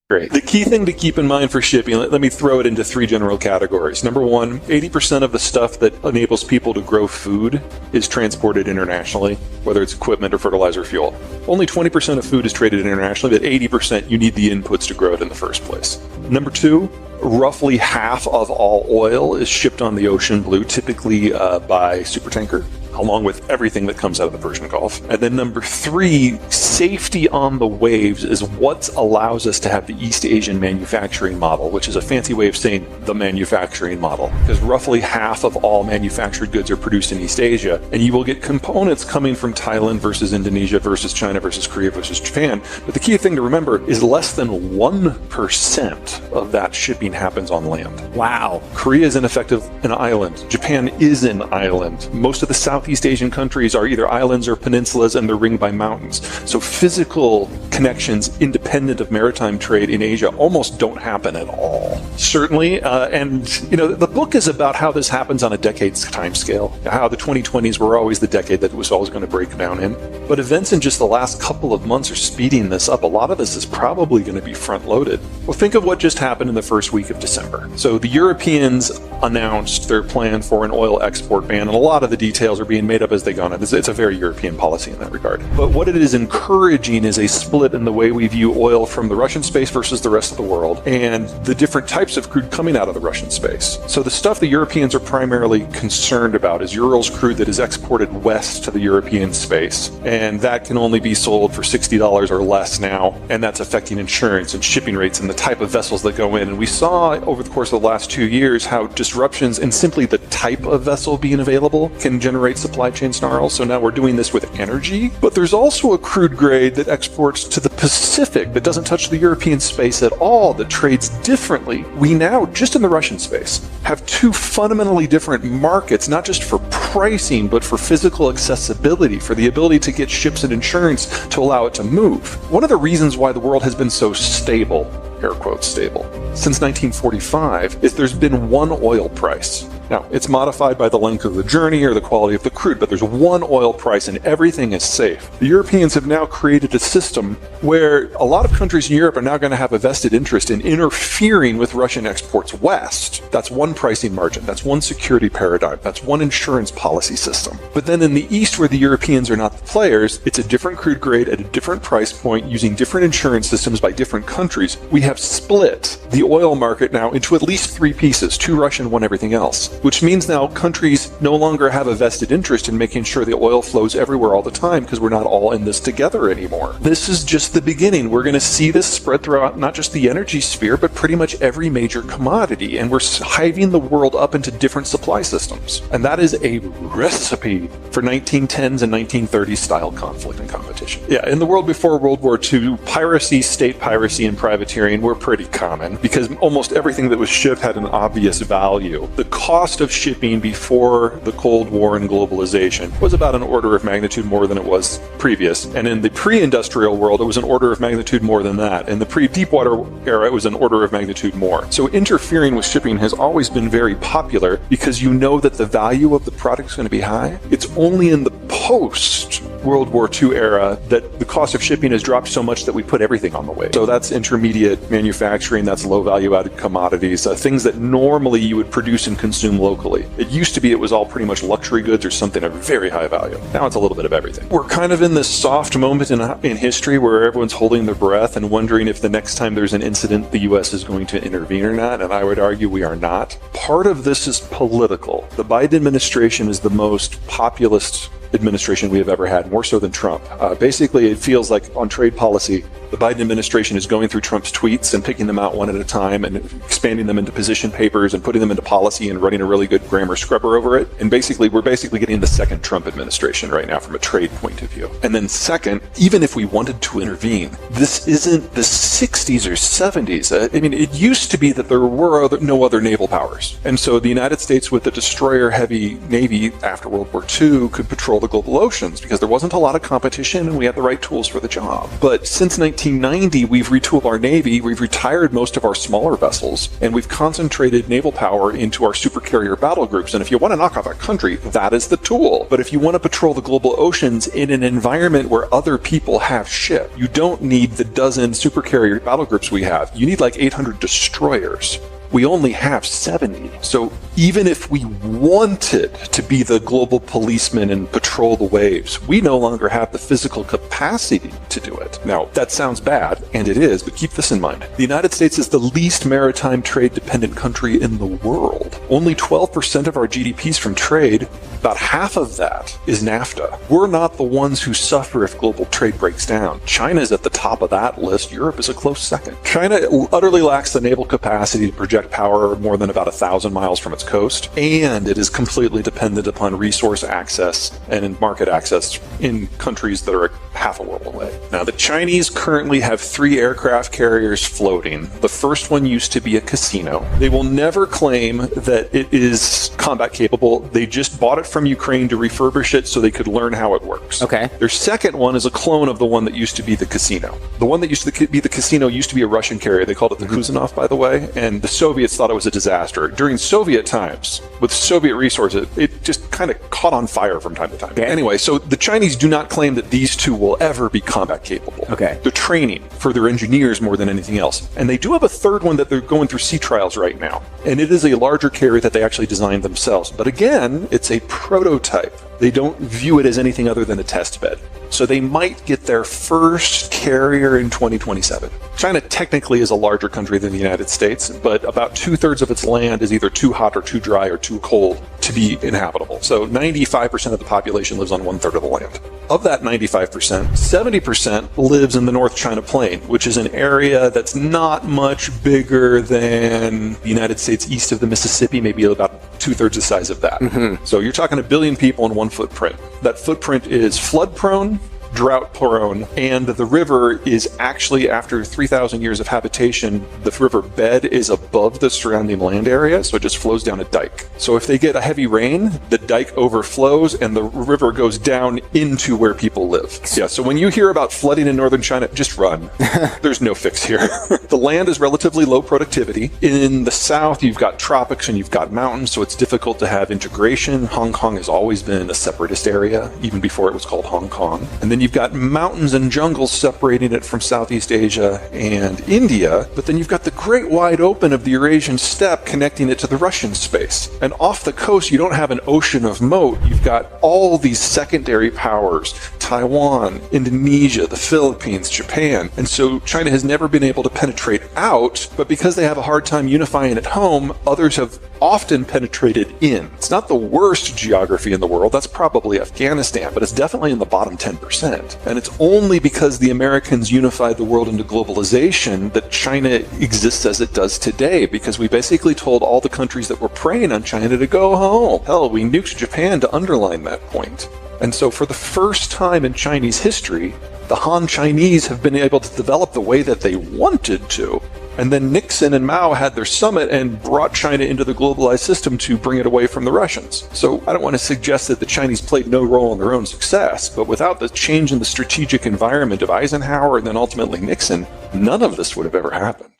Great. The key thing to keep in mind for shipping, let me throw it into three general categories. Number one, 80% of the stuff that enables people to grow food is transported internationally, whether it's equipment or fertilizer or fuel. Only 20% of food is traded internationally, but 80% you need the inputs to grow it in the first place. Number two, roughly half of all oil is shipped on the ocean blue, typically by supertanker, along with everything that comes out of the Persian Gulf. And then number three, safety on the waves is what allows us to have the East Asian manufacturing model, which is a fancy way of saying the manufacturing model, because roughly half of all manufactured goods are produced in East Asia, and you will get components coming from Thailand versus Indonesia versus China versus Korea versus Japan. But the key thing to remember is less than 1% of that shipping happens on land. Wow. Korea is in effect an island. Japan is an island. Most of the Southeast Asian countries are either islands or peninsulas, and they're ringed by mountains. So physical connections independent of maritime trade in Asia almost don't happen at all. Certainly, the book is about how this happens on a decade's time scale, how the 2020s were always the decade that it was always going to break down in. But events in just the last couple of months are speeding this up. A lot of this is probably going to be front-loaded. Well, think of what just happened in the first week of December. So the Europeans announced their plan for an oil export ban, and a lot of the details are being made up as they go on. It's a very European policy in that regard. But what it is encouraging is a split in the way we view oil from the Russian space versus the rest of the world, and the different types of crude coming out of the Russian space. So the stuff the Europeans are primarily concerned about is Urals crude that is exported west to the European space, and that can only be sold for $60 or less now, and that's affecting insurance and shipping rates and the type of vessels that go in. And we saw over the course of the last 2 years how disruptions in simply the type of vessel being available can generate supply chain snarls. So now we're doing this with energy, but there's also a crude grade that exports to the Pacific that doesn't touch the European space at all, that trades differently. We now, just in the Russian space, have two fundamentally different markets, not just for pricing, but for physical accessibility, for the ability to get ships and insurance to allow it to move. One of the reasons why the world has been so stable, air quotes stable, since 1945 is there's been one oil price. Now, it's modified by the length of the journey or the quality of the crude, but there's one oil price and everything is safe. The Europeans have now created a system where a lot of countries in Europe are now going to have a vested interest in interfering with Russian exports west. That's one pricing margin. That's one security paradigm. That's one insurance policy system. But then in the east, where the Europeans are not the players, it's a different crude grade at a different price point using different insurance systems by different countries. We have split the oil market now into at least three pieces, two Russian, one everything else, which means now countries no longer have a vested interest in making sure the oil flows everywhere all the time, because we're not all in this together anymore. This is just the beginning. We're going to see this spread throughout not just the energy sphere, but pretty much every major commodity, and we're hiving the world up into different supply systems. And that is a recipe for 1910s and 1930s style conflict and competition. Yeah, in the world before World War II, piracy, state piracy, and privateering were pretty common because almost everything that was shipped had an obvious value. The cost of shipping before the Cold War and globalization was about an order of magnitude more than it was previous. And in the pre-industrial world, it was an order of magnitude more than that. In the pre-deepwater era, it was an order of magnitude more. So interfering with shipping has always been very popular because you know that the value of the product is going to be high. It's only in the post-World War II era that the cost of shipping has dropped so much that we put everything on the way. So that's intermediate manufacturing, that's low value-added commodities, things that normally you would produce and consume locally. It used to be it was all pretty much luxury goods or something of very high value. Now it's a little bit of everything. We're kind of in this soft moment in history where everyone's holding their breath and wondering if the next time there's an incident, the U.S. is going to intervene or not, and I would argue we are not. Part of this is political. The Biden administration is the most populist administration we have ever had, more so than Trump. Basically, it feels like on trade policy, the Biden administration is going through Trump's tweets and picking them out one at a time and expanding them into position papers and putting them into policy and running a really good grammar scrubber over it. And basically, we're basically getting the second Trump administration right now from a trade point of view. And then second, even if we wanted to intervene, this isn't the 60s or 70s. I mean, it used to be that there were no other naval powers. And so the United States with the destroyer-heavy Navy after World War II could patrol the the global oceans because there wasn't a lot of competition and we had the right tools for the job. But since 1990, we've retooled our Navy, we've retired most of our smaller vessels, and we've concentrated naval power into our supercarrier battle groups. And if you want to knock off a country, that is the tool. But if you want to patrol the global oceans in an environment where other people have ship, you don't need the dozen supercarrier battle groups we have. You need like 800 destroyers. We only have 70. So even if we wanted to be the global policeman and patrol the waves, we no longer have the physical capacity to do it. Now, that sounds bad, and it is, but keep this in mind. The United States is the least maritime trade-dependent country in the world. Only 12% of our GDP is from trade. About half of that is NAFTA. We're not the ones who suffer if global trade breaks down. China is at the top of that list. Europe is a close second. China utterly lacks the naval capacity to project power more than about 1,000 miles from its coast, and it is completely dependent upon resource access and market access in countries that are half a world away. Now, the Chinese currently have 3 aircraft carriers floating. The first one used to be a casino. They will never claim that it is combat capable. They just bought it from Ukraine to refurbish it so they could learn how it works. Okay. Their second one is a clone of the one that used to be the casino. The one that used to be the casino used to be a Russian carrier. They called it the Kuzanov, by the way, and the Soviets thought it was a disaster. During Soviet times, with Soviet resources, it just kind of caught on fire from time to time. Okay. Anyway, so the Chinese do not claim that these two will ever be combat capable. Okay. They're training for their engineers more than anything else. And they do have a third one that they're going through sea trials right now. And it is a larger carrier that they actually designed themselves. But again, it's a prototype. They don't view it as anything other than a test bed. So they might get their first carrier in 2027. China technically is a larger country than the United States, but about 2/3 of its land is either too hot or too dry or too cold to be inhabitable. So 95% of the population lives on 1/3 of the land. Of that 95%, 70% lives in the North China Plain, which is an area that's not much bigger than the United States east of the Mississippi, maybe about 2/3 the size of that. So you're talking 1 billion people in one footprint. That footprint is flood prone, drought prone, and the river is actually, after 3,000 years of habitation, the river bed is above the surrounding land area, so it just flows down a dike. So if they get a heavy rain, the dike overflows and the river goes down into where people live. Yeah, so when you hear about flooding in northern China, just run. There's no fix here. The land is relatively low productivity. In the south, you've got tropics and you've got mountains, so it's difficult to have integration. Hong Kong has always been a separatist area, even before it was called Hong Kong. And then you've got mountains and jungles separating it from Southeast Asia and India, but then you've got the great wide open of the Eurasian steppe connecting it to the Russian space. And off the coast, you don't have an ocean of moat. You've got all these secondary powers, Taiwan, Indonesia, the Philippines, Japan. And so China has never been able to penetrate out, but because they have a hard time unifying at home, others have often penetrated in. It's not the worst geography in the world. That's probably Afghanistan, but it's definitely in the bottom 10%. And it's only because the Americans unified the world into globalization that China exists as it does today, because we basically told all the countries that were preying on China to go home. Hell, we nuked Japan to underline that point. And so for the first time in Chinese history, the Han Chinese have been able to develop the way that they wanted to. And then Nixon and Mao had their summit and brought China into the globalized system to bring it away from the Russians. So I don't want to suggest that the Chinese played no role in their own success, but without the change in the strategic environment of Eisenhower and then ultimately Nixon, none of this would have ever happened.